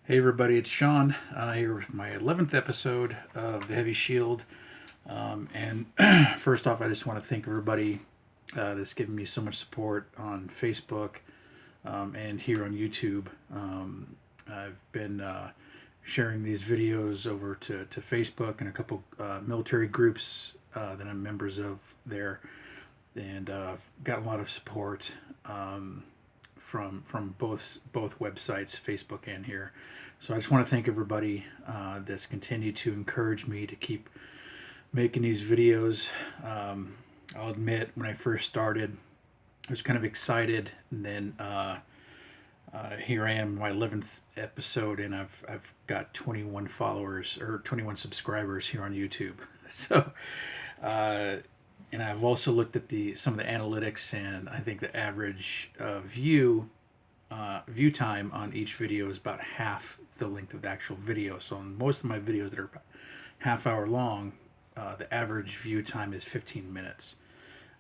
Hey everybody, it's Sean here with my 11th episode of The Heavy Shield. And first off, I just want to thank everybody that's given me so much support on Facebook and here on YouTube. I've been sharing these videos over to Facebook and a couple military groups that I'm members of there, and got a lot of support. From both websites, Facebook and here. So I just want to thank everybody that's continued to encourage me to keep making these videos. I'll admit, when I first started, I was kind of excited, and then here I am, my 11th episode, and I've got 21 followers or 21 subscribers here on YouTube. So uh, and I've also looked at the some of the analytics, and I think the average view time on each video is about half the length of the actual video. So on most of my videos that are about half hour long, the average view time is 15 minutes.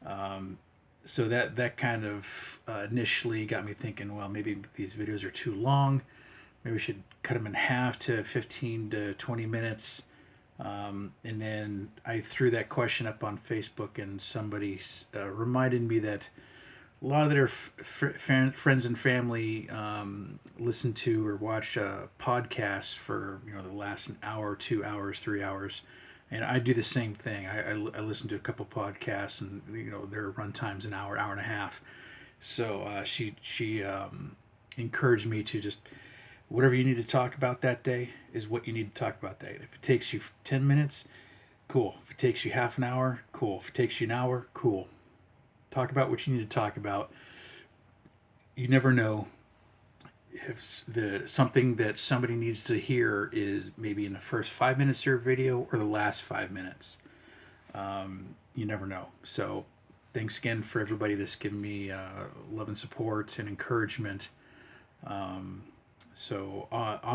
Um, so that kind of initially got me thinking, well, maybe these videos are too long. Maybe we should cut them in half to 15 to 20 minutes. And then I threw that question up on Facebook, and somebody reminded me that a lot of their friends and family listen to or watch podcasts for the last an hour, 2 hours, 3 hours, and I do the same thing. I listen to a couple podcasts, and their run time's an hour, hour and a half. So she encouraged me to just whatever you need to talk about that day is what you need to talk about that day. If it takes you 10 minutes, cool. If it takes you half an hour, cool. If it takes you an hour, cool. Talk about what you need to talk about. You never know if the something that somebody needs to hear is maybe in the first 5 minutes of your video or the last 5 minutes. You never know. So thanks again for everybody that's given me love and support and encouragement. On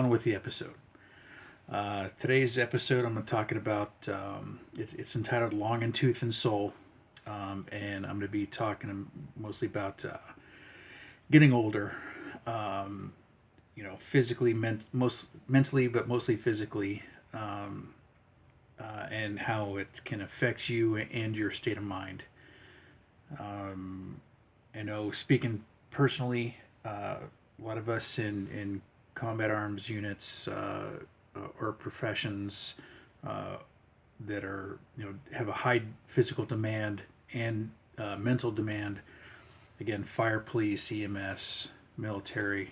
with the episode. Today's episode, I'm talking about. It's entitled "Long in Tooth and Soul," and I'm going to be talking mostly about getting older. Physically, mentally, but mostly physically, and how it can affect you and your state of mind. I know, speaking personally, a lot of us in combat arms units or professions that are have a high physical demand and mental demand. Again, fire, police, EMS, military.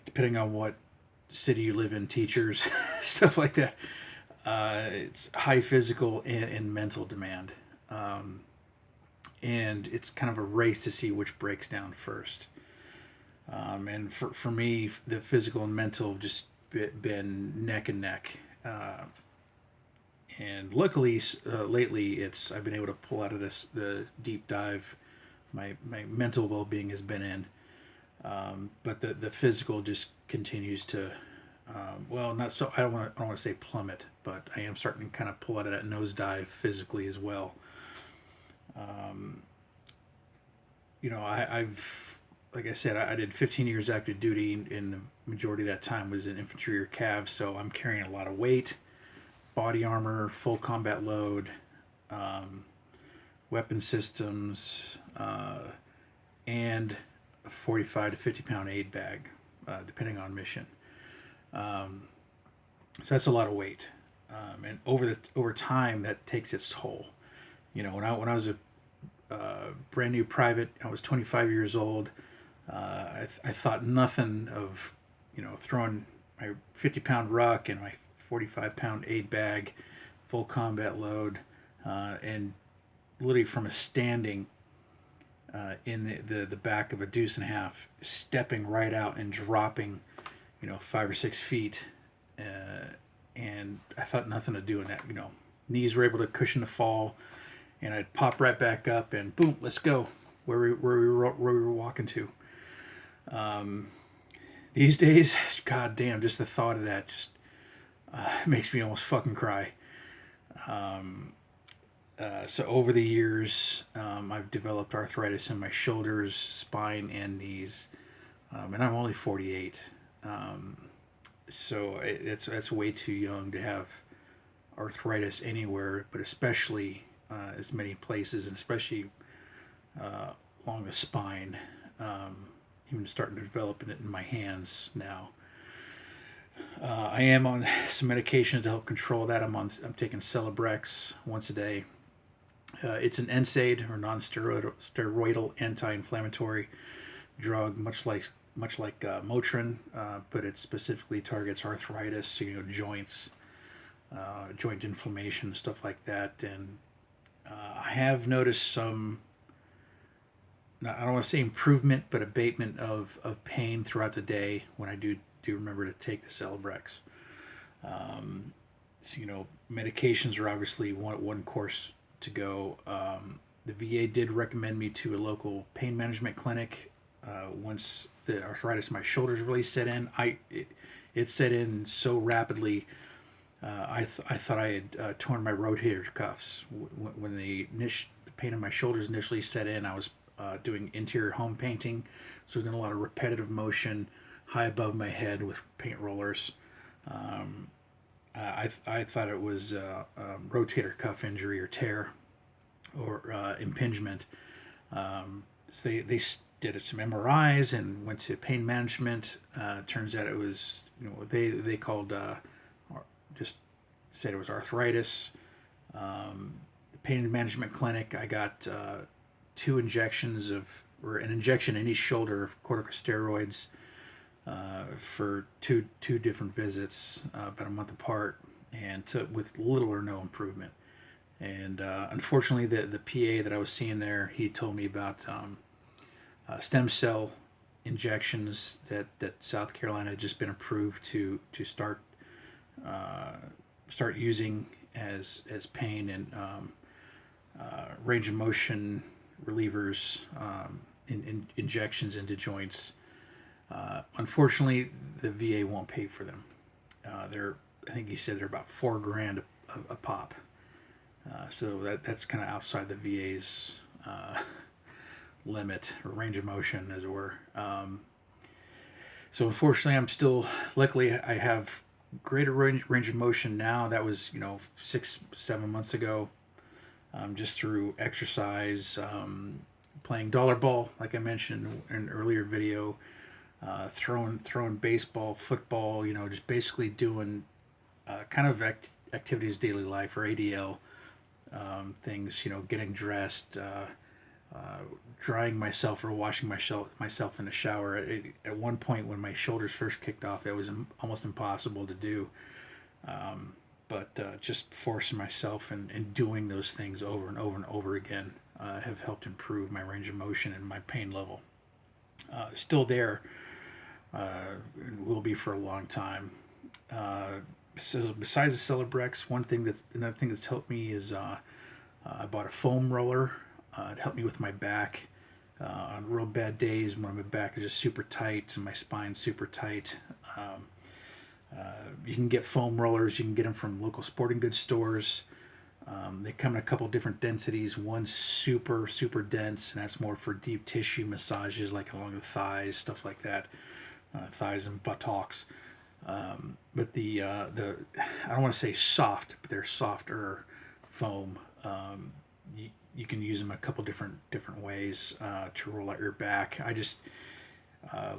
Depending on what city you live in, teachers, stuff like that. It's high physical and mental demand. And it's kind of a race to see which breaks down first. And for me, the physical and mental have just been neck and neck. And luckily, lately, I've been able to pull out of the deep dive my mental well being has been in. But the physical just continues to, not so. I don't want to say plummet, but I am starting to kind of pull out of that nosedive physically as well. Um, I've like I said, I did 15 years active duty, and the majority of that time was in infantry or cav. So I'm carrying a lot of weight, body armor, full combat load, um, weapon systems, and a 45 to 50 pound aid bag, depending on mission. Um, so that's a lot of weight, and over time that takes its toll. When I was a brand new private, I was 25 years old. I thought nothing of, throwing my 50-pound ruck and my 45-pound aid bag, full combat load, and literally from a standing in the back of a deuce and a half, stepping right out and dropping, 5 or 6 feet, and I thought nothing of doing that. Knees were able to cushion the fall, and I'd pop right back up, and boom, let's go where we were walking to. Um, these days, god damn, just the thought of that just makes me almost fucking cry. Um, so over the years, I've developed arthritis in my shoulders, spine, and knees, and I'm only 48. So it's way too young to have arthritis anywhere, but especially as many places, and especially along the spine. Even starting to develop it in my hands now. I am on some medications to help control that. I'm taking Celebrex once a day. It's an NSAID, or non-steroidal anti-inflammatory drug, much like Motrin, but it specifically targets arthritis, joints, joint inflammation, stuff like that. And I have noticed some, I don't want to say improvement, but abatement of pain throughout the day when I do remember to take the Celebrex. So, medications are obviously one course to go. The VA did recommend me to a local pain management clinic. Once the arthritis in my shoulders really set in, it set in so rapidly. I thought I had torn my rotator cuffs. When the pain in my shoulders initially set in, I was doing interior home painting, so doing a lot of repetitive motion high above my head with paint rollers. I thought it was rotator cuff injury or tear or impingement. So they did some MRIs and went to pain management. Turns out it was, they called, just said it was arthritis. The pain management clinic, I got two injections or an injection in each shoulder of corticosteroids for two different visits, about a month apart, and with little or no improvement. And unfortunately, the PA that I was seeing there, he told me about stem cell injections that South Carolina had just been approved to start using as pain and range of motion relievers, in injections into joints. Unfortunately, the VA won't pay for them. I think he said they're about $4,000 a pop. So that's kind of outside the VA's limit, or range of motion, as it were. So unfortunately, luckily, I have greater range of motion now. That was 6-7 months ago, just through exercise, playing dollar ball, like I mentioned in an earlier video, throwing baseball, football, just basically doing kind of activities of daily life, or ADL, things, getting dressed, drying myself or washing myself in the shower. At one point, when my shoulders first kicked off, it was almost impossible to do. But just forcing myself and doing those things over and over and over again have helped improve my range of motion and my pain level. Still there, will be for a long time. So besides the Celebrex, another thing that's helped me is I bought a foam roller. It helped me with my back. On real bad days when my back is just super tight and my spine's super tight. You can get foam rollers. You can get them from local sporting goods stores. They come in a couple different densities. One's super, super dense, and that's more for deep tissue massages, like along the thighs, stuff like that, thighs and buttocks. But the I don't want to say soft, but they're softer foam. You can use them a couple different ways to roll out your back. I just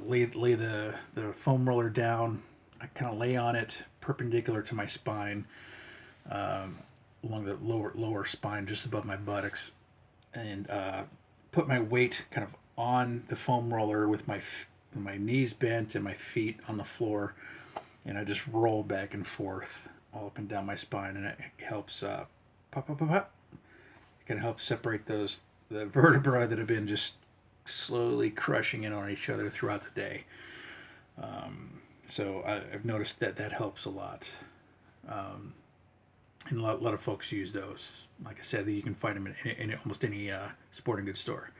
lay the foam roller down. I kind of lay on it perpendicular to my spine, along the lower spine, just above my buttocks, and put my weight kind of on the foam roller with my knees bent and my feet on the floor, and I just roll back and forth all up and down my spine, and it helps pop. It can help separate the vertebrae that have been just slowly crushing in on each other throughout the day. So I've noticed that helps a lot. And a lot of folks use those. Like I said, you can find them in almost any sporting goods store.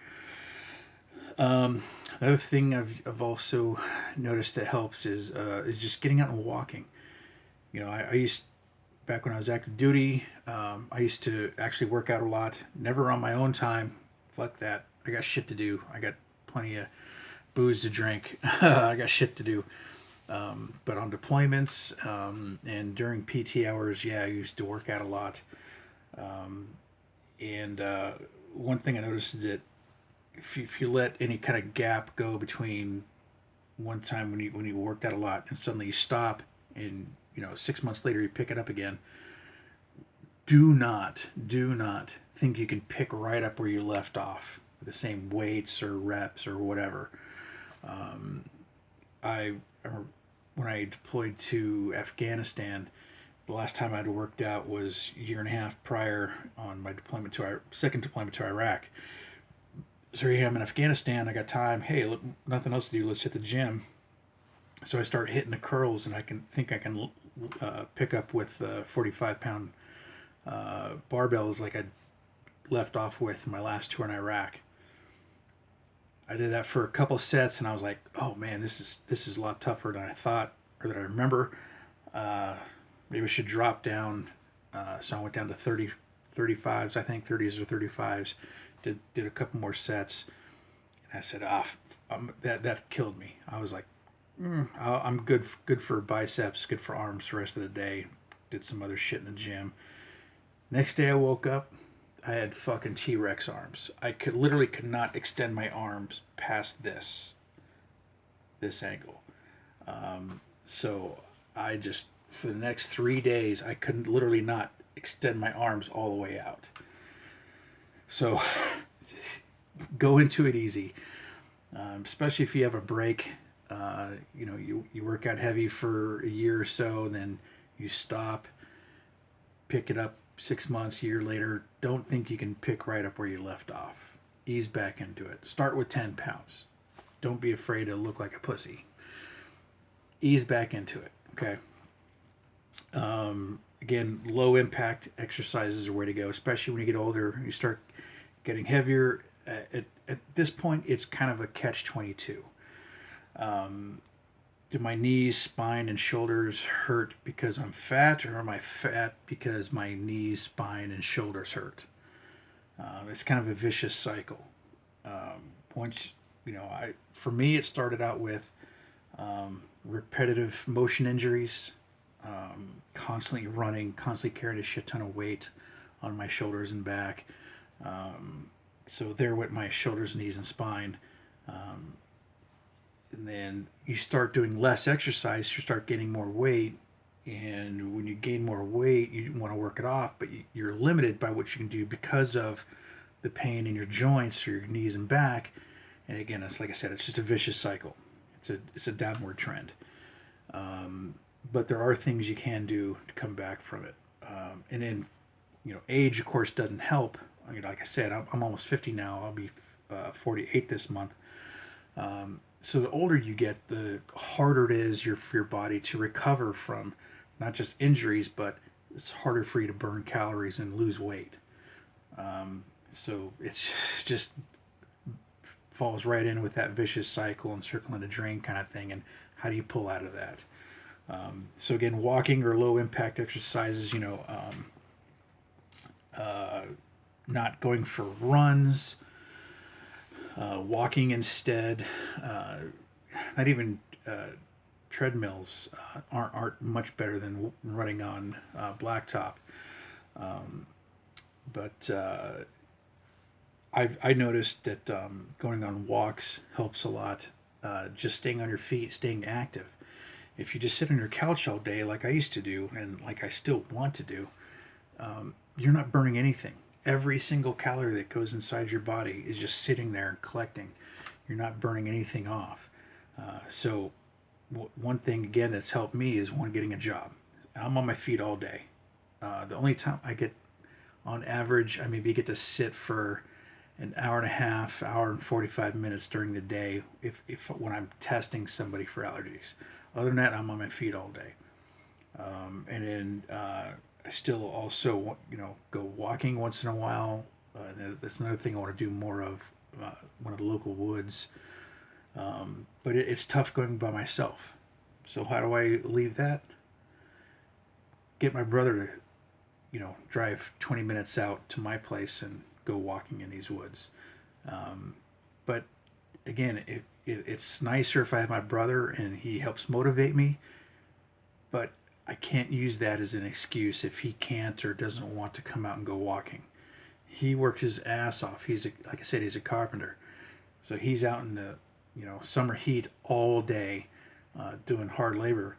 Another thing I've also noticed that helps is just getting out and walking. I used, back when I was active duty, I used to actually work out a lot. Never on my own time. Fuck that. I got shit to do. I got plenty of booze to drink. I got shit to do. But on deployments and during PT hours, yeah, I used to work out a lot. Um, and one thing I noticed is that if you let any kind of gap go between one time when you worked out a lot and suddenly you stop and 6 months later you pick it up again, do not think you can pick right up where you left off with the same weights or reps or whatever. Um, I remember when I deployed to Afghanistan, the last time I'd worked out was a year and a half prior on my deployment to our second deployment to Iraq. So here I am in Afghanistan. I got time. Hey, look, nothing else to do. Let's hit the gym. So I start hitting the curls, and I can pick up with 45-pound barbells like I left off with in my last tour in Iraq. I did that for a couple sets, and I was like, "Oh man, this is a lot tougher than I thought or that I remember. Uh, Maybe I should drop down." So I went down to 35s, I think 30s or 35s. Did a couple more sets, and I said, "Ah, that killed me." I was like, I'm good for biceps, good for arms the rest of the day." Did some other shit in the gym. Next day I woke up, I had fucking T-Rex arms. I could not extend my arms past this angle. So I just for the next 3 days I couldn't literally not extend my arms all the way out. So go into it easy, especially if you have a break. You work out heavy for a year or so, and then you stop, pick it up 6 months, a year later. Don't think you can pick right up where you left off. Ease back into it. Start with 10 pounds. Don't be afraid to look like a pussy. Ease back into it, okay? Again, low impact exercises are the way to go, especially when you get older. You start getting heavier. At this point, it's kind of a catch 22. Do my knees, spine, and shoulders hurt because I'm fat, or am I fat because my knees, spine, and shoulders hurt? It's kind of a vicious cycle. Once for me, it started out with repetitive motion injuries, constantly running, constantly carrying a shit ton of weight on my shoulders and back. So there went my shoulders, knees, and spine. And then you start doing less exercise, you start gaining more weight. And when you gain more weight, you want to work it off, but you're limited by what you can do because of the pain in your joints or your knees and back. And again, it's like I said, it's just a vicious cycle. It's a downward trend. But there are things you can do to come back from it. And then, age, of course, doesn't help. I mean, like I said, I'm almost 50 now. I'll be 48 this month. So the older you get, the harder it is for your body to recover from not just injuries, but it's harder for you to burn calories and lose weight. So it's just falls right in with that vicious cycle and circle in a drain kind of thing. And how do you pull out of that? So again, walking or low impact exercises, not going for runs, walking instead. Not even treadmills aren't much better than running on blacktop. But I noticed that going on walks helps a lot. Just staying on your feet, staying active. If you just sit on your couch all day, like I used to do, and like I still want to do, you're not burning anything. Every single calorie that goes inside your body is just sitting there and collecting. You're not burning anything off. So one thing again that's helped me is getting a job. I'm on my feet all day. The only time I get, on average, I maybe get to sit for an hour and a half, hour and 45 minutes during the day if when I'm testing somebody for allergies. Other than that, I'm on my feet all day. And then I still also, go walking once in a while. That's another thing I want to do more of, one of the local woods. But it's tough going by myself. So how do I leave that? Get my brother to, drive 20 minutes out to my place and go walking in these woods. But again, it's nicer if I have my brother and he helps motivate me, but I can't use that as an excuse if he can't or doesn't want to come out and go walking. He works his ass off. Like I said, he's a carpenter, so he's out in the summer heat all day, doing hard labor.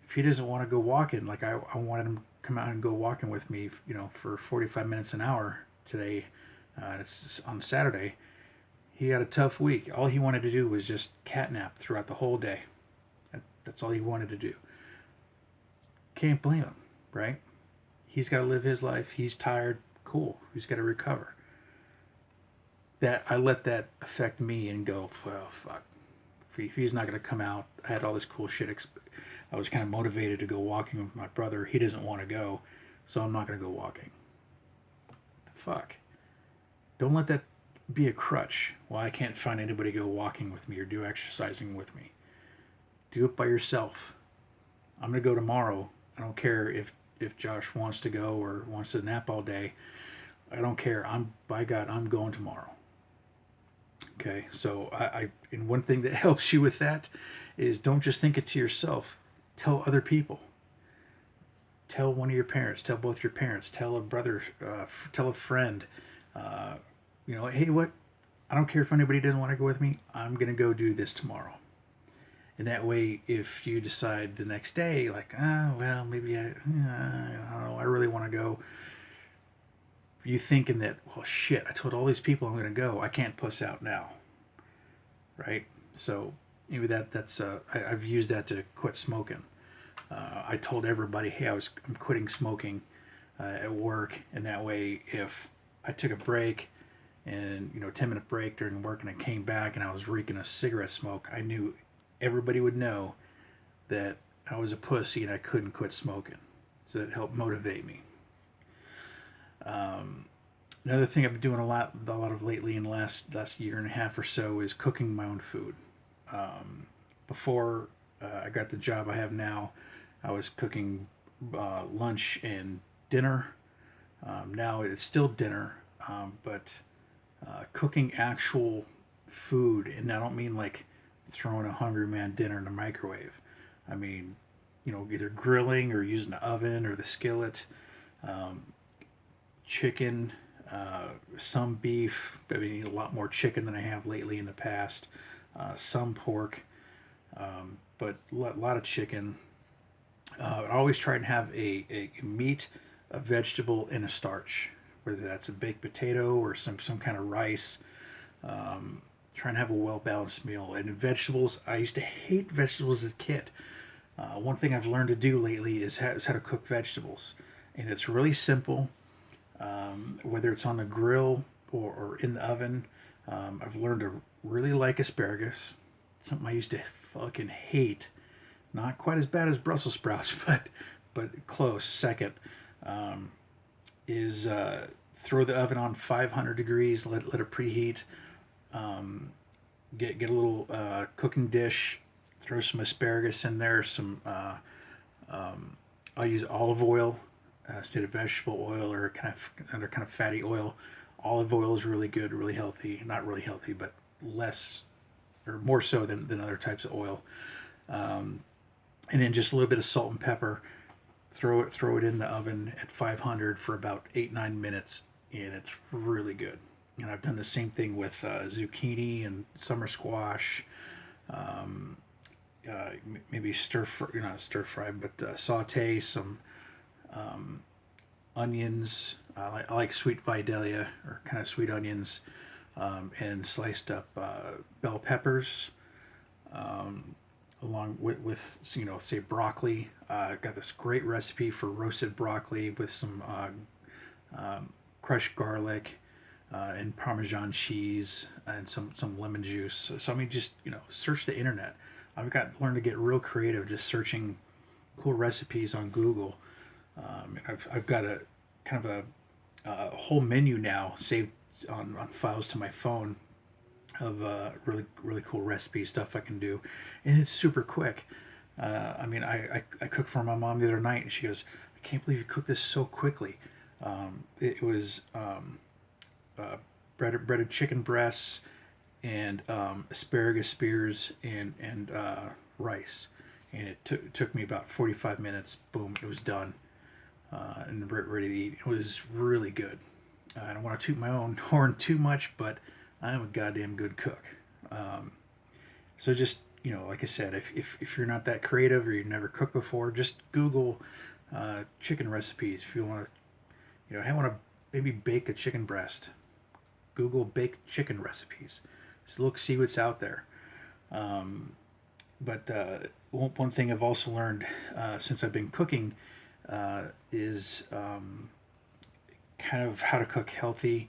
If he doesn't want to go walking, like I wanted him to come out and go walking with me, for 45 minutes an hour today. It's on Saturday. He had a tough week. All he wanted to do was just catnap throughout the whole day. That's all he wanted to do. Can't blame him, right? He's got to live his life. He's tired. Cool. He's got to recover. That I let that affect me and go, well, fuck. If he's not going to come out, I had all this cool shit. I was kind of motivated to go walking with my brother. He doesn't want to go, so I'm not going to go walking. The fuck. Don't let that be a crutch. Well, I can't find anybody to go walking with me or do exercising with me. Do it by yourself. I'm going to go tomorrow. I don't care if Josh wants to go or wants to nap all day. I don't care. By God, I'm going tomorrow. Okay, so and one thing that helps you with that is don't just think it to yourself. Tell other people. Tell one of your parents. Tell both your parents. Tell a brother. Tell a friend. Hey, what? I don't care if anybody doesn't want to go with me. I'm gonna go do this tomorrow. And that way, if you decide the next day, like, well, maybe I don't know, I really want to go. You thinking that, well, shit, I told all these people I'm going to go. I can't puss out now, right? So maybe that's I've used that to quit smoking. I told everybody, hey, I'm quitting smoking at work, and that way, if I took a break and 10-minute break during work, and I came back and I was reeking a cigarette smoke, I knew everybody would know that I was a pussy and I couldn't quit smoking. So it helped motivate me. Another thing I've been doing a lot of lately in the last year and a half or so is cooking my own food. Before I got the job I have now, I was cooking lunch and dinner. Now it's still dinner, but cooking actual food, and I don't mean like throwing a hungry man dinner in the microwave. I mean, either grilling or using the oven or the skillet. Chicken, some beef. I mean, a lot more chicken than I have lately in the past. Some pork, but a lot of chicken. I always try and have a meat, a vegetable, and a starch, whether that's a baked potato or some kind of rice. Try and have a well balanced meal. And vegetables, I used to hate vegetables as a kid. One thing I've learned to do lately is how to cook vegetables, and it's really simple. Whether it's on the grill or in the oven, I've learned to really like asparagus. Something I used to fucking hate. Not quite as bad as Brussels sprouts, but close. Second is throw the oven on 500 degrees. Let it preheat. Get a little cooking dish. Throw some asparagus in there. I'll use olive oil instead of vegetable oil or kind of fatty oil. Olive oil is really good, really healthy. Not really healthy, but less or more so than other types of oil. And then just a little bit of salt and pepper. Throw it in the oven at 500 for about 8-9 minutes, and it's really good. And I've done the same thing with zucchini and summer squash. Maybe not stir fry, but saute some onions. I like sweet Vidalia or kind of sweet onions, and sliced up bell peppers, along with say broccoli. I've got this great recipe for roasted broccoli with some crushed garlic and Parmesan cheese and some lemon juice. So I mean, just search the internet. I've got learned to get real creative, just searching cool recipes on Google. I've got a kind of a whole menu now saved on files to my phone of really cool recipe stuff I can do, and it's super quick. I mean, I cooked for my mom the other night, and she goes, "I can't believe you cooked this so quickly." It was breaded chicken breasts and asparagus spears and rice, and it took me about 45 minutes. Boom, it was done, and ready to eat. It was really good. I don't want to toot my own horn too much, but I'm a goddamn good cook. Um, so just, like I said, if you're not that creative or you've never cooked before, just Google chicken recipes. If you want to, I want to maybe bake a chicken breast. Google baked chicken recipes. Just look, see what's out there. Um, but one thing I've also learned since I've been cooking is kind of how to cook healthy.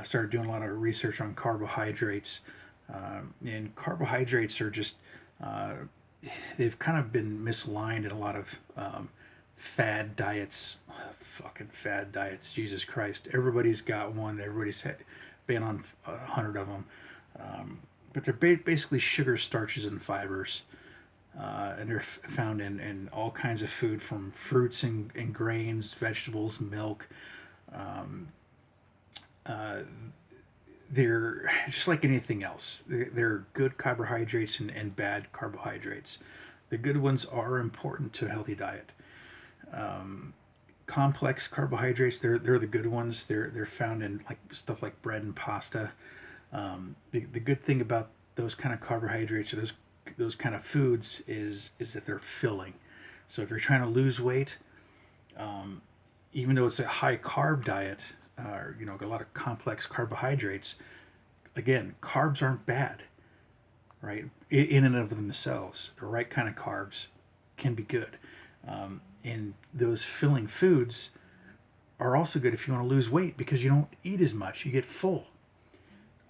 Started doing a lot of research on carbohydrates, and carbohydrates are just uh, they've kind of been misaligned in a lot of fad diets. Fucking fad diets, Jesus Christ! Everybody's got one. Everybody's been on 100 of them, but they're basically sugar, starches, and fibers. And they're found in all kinds of food, from fruits and grains, vegetables, milk. Um, uh, they're just like anything else. They're good carbohydrates and bad carbohydrates. The good ones are important to a healthy diet. Um, Complex carbohydrates, they're the good ones. They're found in like stuff like bread and pasta. The good thing about those kind of carbohydrates or those kind of foods is that they're filling. So if you're trying to lose weight, um, even though it's a high carb diet, or a lot of complex carbohydrates, again, carbs aren't bad, right? In and of themselves, the right kind of carbs can be good. And those filling foods are also good if you want to lose weight because you don't eat as much, you get full.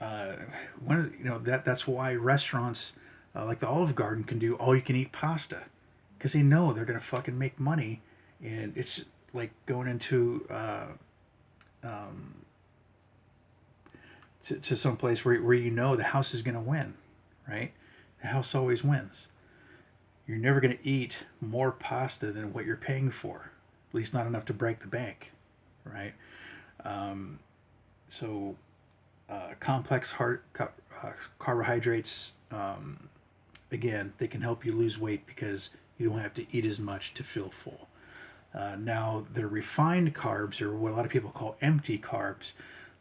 Uh, that's why restaurants like the Olive Garden can do all you can eat pasta because they know they're gonna fucking make money, and it's like going into um, to some place where the house is gonna win, right? The house always wins. You're never gonna eat more pasta than what you're paying for, at least not enough to break the bank, right? Um, so complex carbohydrates, again, they can help you lose weight because you don't have to eat as much to feel full. Now, the refined carbs, or what a lot of people call empty carbs,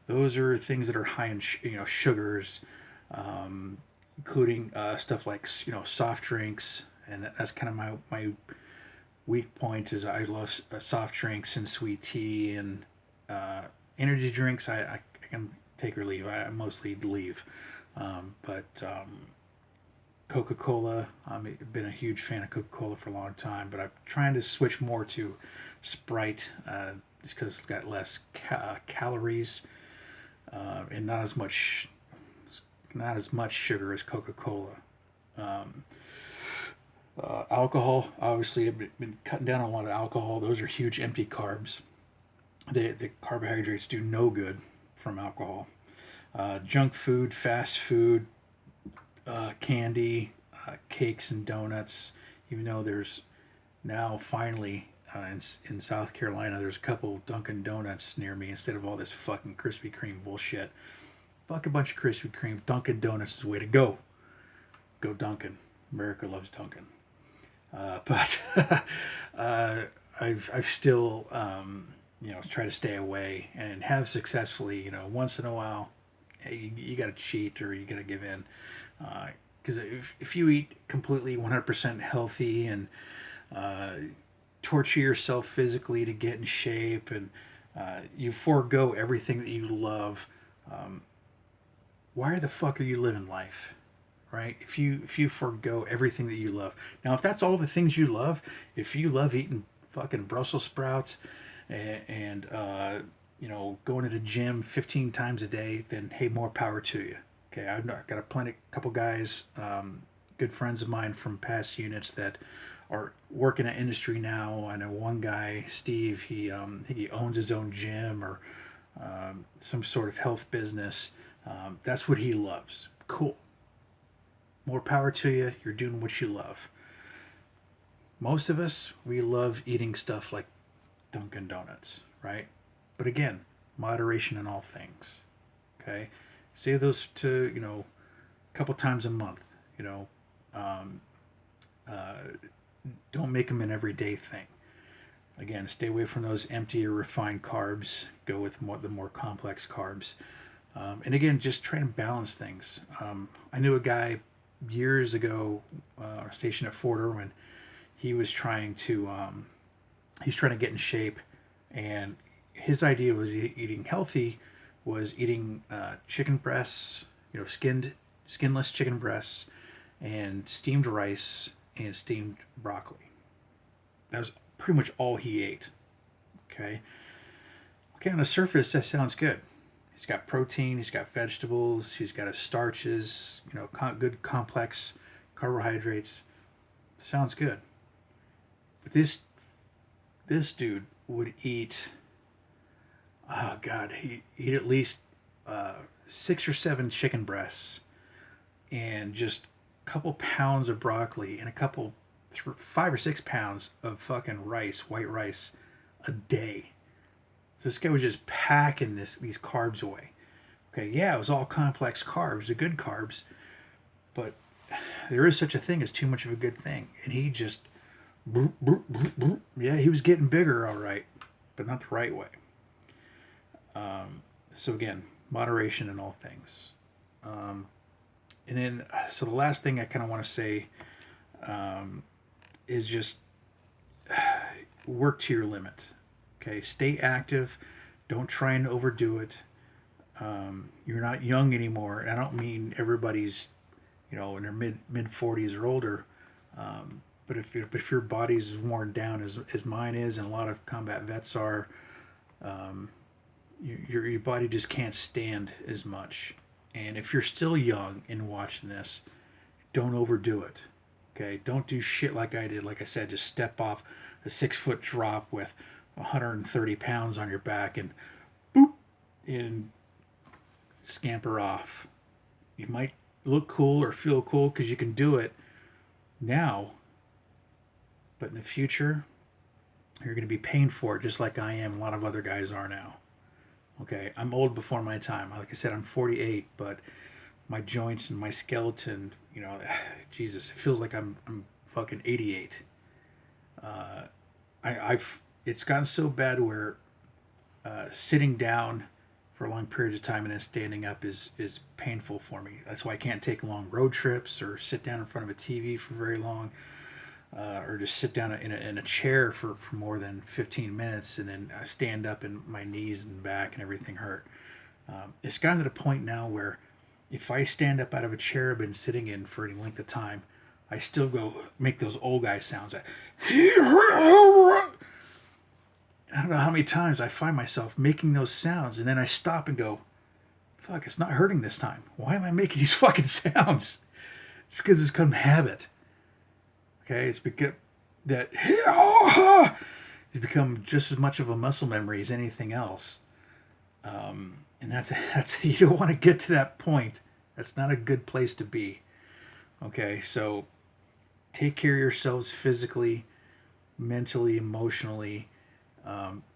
those are things that are high in sugars, um, including stuff like soft drinks, and that's kind of my weak point is I love soft drinks and sweet tea and uh, energy drinks. I can take or leave. I mostly leave, but Coca-Cola. I've been a huge fan of Coca-Cola for a long time, but I'm trying to switch more to Sprite, just because it's got less calories and not as much sugar as Coca-Cola. Um, Alcohol, obviously, I've been cutting down on a lot of alcohol. Those are huge empty carbs. The carbohydrates do no good from alcohol. Junk food, fast food, candy, cakes and donuts. Even though there's now finally in South Carolina, there's a couple Dunkin' Donuts near me instead of all this fucking Krispy Kreme bullshit. Fuck a bunch of Krispy Kreme. Dunkin' Donuts is the way to go. Go Dunkin'. America loves Dunkin'. But I've still try to stay away and have successfully, once in a while, hey, you got to cheat or you got to give in, because if you eat completely 100% healthy and uh, torture yourself physically to get in shape, and you forego everything that you love, um, why the fuck are you living life? Right? If you forego everything that you love. Now, if that's all the things you love, if you love eating fucking Brussels sprouts and going to the gym 15 times a day, then hey, more power to you. Okay, I've got couple guys, good friends of mine from past units that are working in industry now. I know one guy, Steve. I think he owns his own gym or some sort of health business. That's what he loves. Cool. More power to you. You're doing what you love. Most of us, we love eating stuff like Dunkin' Donuts, right? But again, moderation in all things. Okay, save those to a couple times a month. You know, um, uh, don't make them an everyday thing. Again, stay away from those empty or refined carbs. Go with the more complex carbs. And again, just try to balance things. I knew a guy years ago, stationed at Fort Irwin. He was he's trying to get in shape, and his idea was eating healthy, was eating chicken breasts, skinless chicken breasts, and steamed rice and steamed broccoli. That was pretty much all he ate. Okay. Okay, on the surface, that sounds good. He's got protein, he's got vegetables, he's got his starches, good complex carbohydrates. Sounds good. But this dude would eat, oh God, he eat at least 6 or 7 chicken breasts and just a couple pounds of broccoli and 5 or 6 pounds of fucking rice, white rice, a day. So this guy was just packing these carbs away. Okay, yeah, it was all complex carbs, the good carbs, but there is such a thing as too much of a good thing. And he just, yeah, he was getting bigger, all right, but not the right way. So again, moderation in all things. And then, so the last thing I kind of want to say is just work to your limit. Okay, stay active. Don't try and overdo it. You're not young anymore. I don't mean everybody's, in their mid 40s or older. But if your body's worn down as mine is, and a lot of combat vets are, your body just can't stand as much. And if you're still young and watching this, don't overdo it. Okay, don't do shit like I did. Like I said, just step off a 6-foot drop with 130 pounds on your back and boop, and scamper off. You might look cool or feel cool because you can do it now, but in the future, you're going to be paying for it just like I am. A lot of other guys are now. Okay, I'm old before my time. Like I said, I'm 48, but my joints and my skeleton, Jesus, it feels like I'm fucking 88. I've it's gotten so bad where sitting down for a long period of time and then standing up is painful for me. That's why I can't take long road trips or sit down in front of a TV for very long, or just sit down in a chair for more than 15 minutes and then stand up and my knees and back and everything hurt. It's gotten to the point now where if I stand up out of a chair I've been sitting in for any length of time, I still go make those old guy sounds. I don't know how many times I find myself making those sounds, and then I stop and go, fuck, it's not hurting this time. Why am I making these fucking sounds? It's because it's become habit. Okay, it's because that it's become just as much of a muscle memory as anything else. And that's you don't want to get to that point. That's not a good place to be. Okay, so take care of yourselves physically, mentally, emotionally,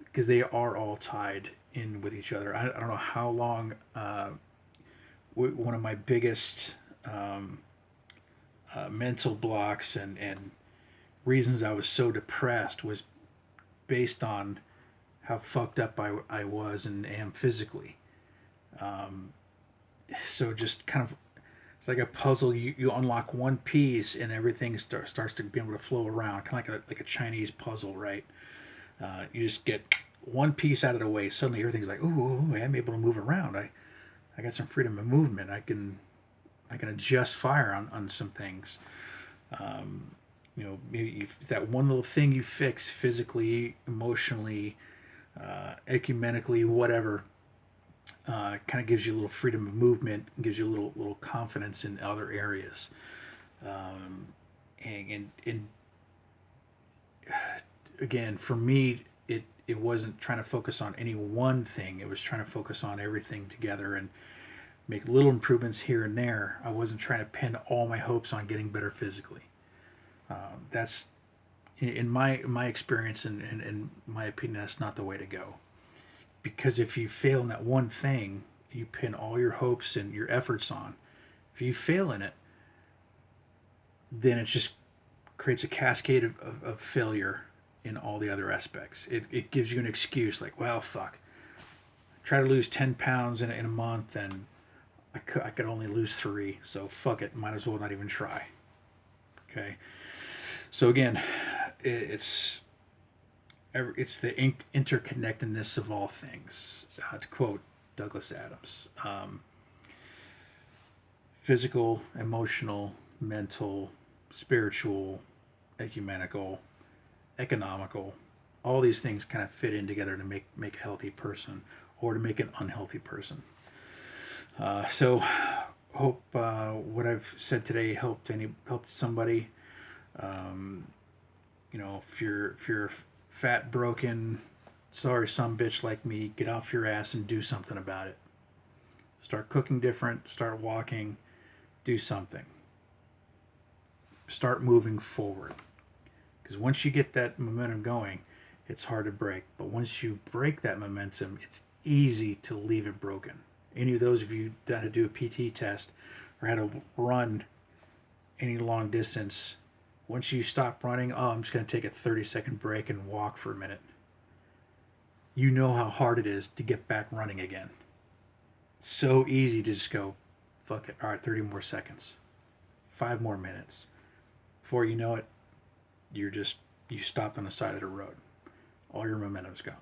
because they are all tied in with each other. I don't know how long. One of my biggest mental blocks and reasons I was so depressed was based on how fucked up I was and am physically. So just kind of, it's like a puzzle. You unlock one piece and everything starts to be able to flow around, kind of like a Chinese puzzle, right? You just get one piece out of the way. Suddenly everything's like, ooh, I'm able to move around. I got some freedom of movement. I can adjust fire on some things. Maybe if that one little thing you fix physically, emotionally, ecumenically, whatever, kind of gives you a little freedom of movement and gives you a little confidence in other areas. And again, for me, it wasn't trying to focus on any one thing. It was trying to focus on everything together and make little improvements here and there. I wasn't trying to pin all my hopes on getting better physically. That's in my experience and in my opinion, that's not the way to go. Because if you fail in that one thing, you pin all your hopes and your efforts on, If you fail in it, then it just creates a cascade of failure in all the other aspects. It gives you an excuse like, well, fuck. Try to lose 10 pounds in a month and I could only lose 3. So fuck it. Might as well not even try. Okay. So again, it's the interconnectedness of all things. To quote Douglas Adams, physical, emotional, mental, spiritual, ecumenical, economical, all these things kind of fit in together to make a healthy person or to make an unhealthy person. So hope what I've said today helped somebody. If you're fat, broken, sorry some bitch like me, get off your ass and do something about it. Start cooking different, start walking, do something. Start moving forward. Because once you get that momentum going, it's hard to break. But once you break that momentum, it's easy to leave it broken. Any of those of you that had to do a PT test or had to run any long distance, once you stop running, I'm just going to take a 30-second break and walk for a minute. You know how hard it is to get back running again. It's so easy to just go, fuck it, all right, 30 more seconds, 5 more minutes. Before you know it, you stopped on the side of the road. All your momentum's gone.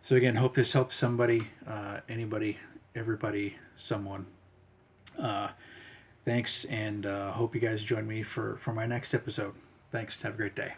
So again, hope this helps somebody, anybody, everybody, someone. Thanks, and hope you guys join me for my next episode. Thanks. Have a great day.